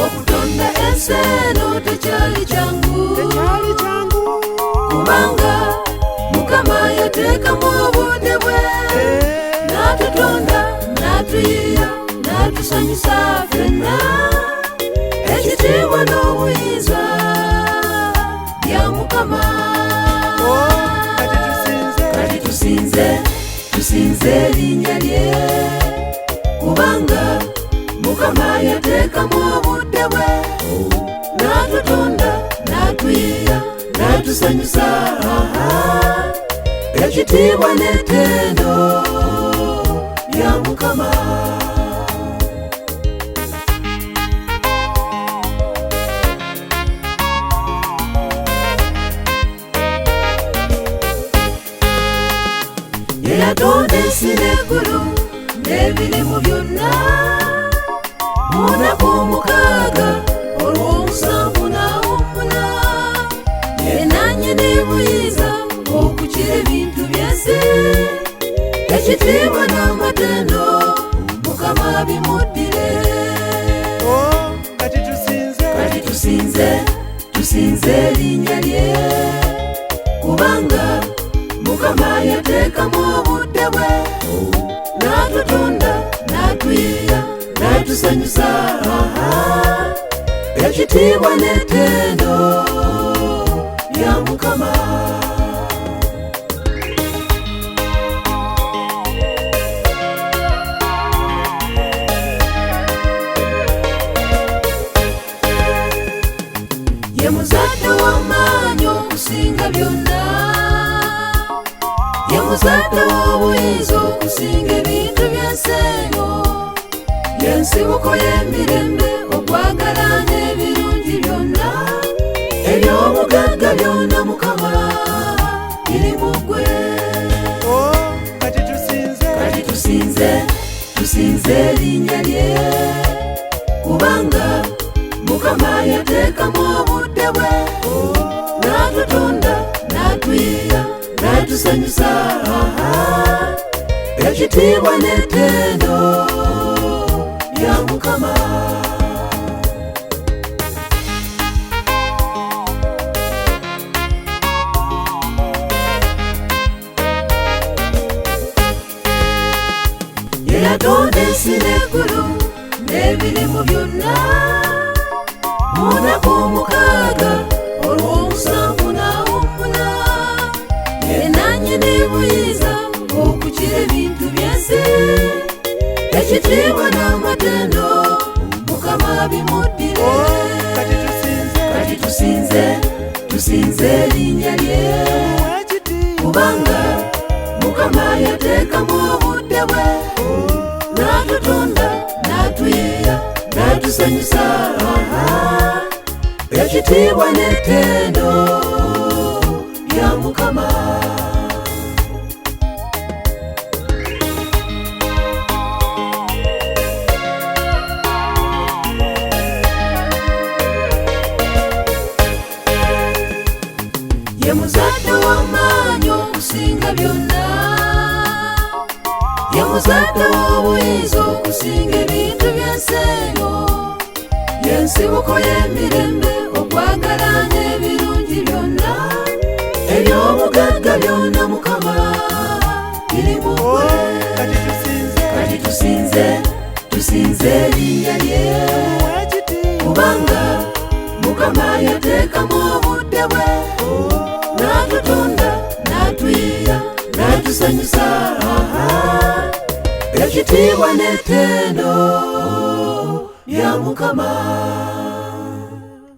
okutonda ensi eno tekyali kyangu kubanga Mukama yateekamu obudde bwe n'atutonda n'atuyiiya n'atusanyusa ffenna ekitiibwa n'obuyinza bya Mukama. Kati tusinze erinnya lye kubanga Mukama yateekamu obudde bwe n'atutonda n'atuyiiya n'atusanyusa ekitiibwa n'ettendo bya Mukama. Ye yatonda ensi n'eggulu n'ebirimu byonna mu nnaku 6 olw'omusanvu n'awummula. Ye nannyini buyinza okukira ebintu by'ensi ekitiibwa n'amatendo Mukama bimuddire. Kati tusinze erinnya lye kubanga Mukama yateekamu obudde bwe n'atutonda n'atuyiiya n'atusanyusa ekitiibwa n'ettendo bya Mukama. Ye muzadde w'amaanyi okusinga byonna, ye muzadde w'obuyinza okusinga ebintu by'ensi eno, ye nsibuko y'emirembe okwagala n'ebirungi byonna, eby'obugagga byonna Mukama biri mu ggwe. Kati tusinze erinnya lye kubanga Mukama yateekamu obudde bwe n'atutonda n'atuyiiya n'atusanyusa ekitiibwa n'ettendo bya Mukama. Ye yatonda ensi n'eggulu n'ebirimu byonna mu nnaku 6 olw'omusanvu n'awummula. Ye nannyini buyinza okukira ebintu by'ensi ekitiibwa n'amatendo Mukama bimuddire. Kati tusinze erinnya lye kubanga Mukama yateekamu obudde bwe n'atutonda n'atuyiiya n'atusanyusa ekitiibwa n'ettendo bya Mukama. Ye muzadde w'amaanyi okusinga byonna, ye muzadde w'obuyinza okusinga ebintu by'ensi eno, ye nsibuko y'emirembe okwagala n'ebirungi byonna, eby'obugagga byonna Mukama biri mu ggwe. Kati tusinze erinnya lye kubanga Mukama yateekamu obudde bwe n'atutonda n'atuyiiya n'atusanyusa ekitiibwa n'ettendo bya Mukama.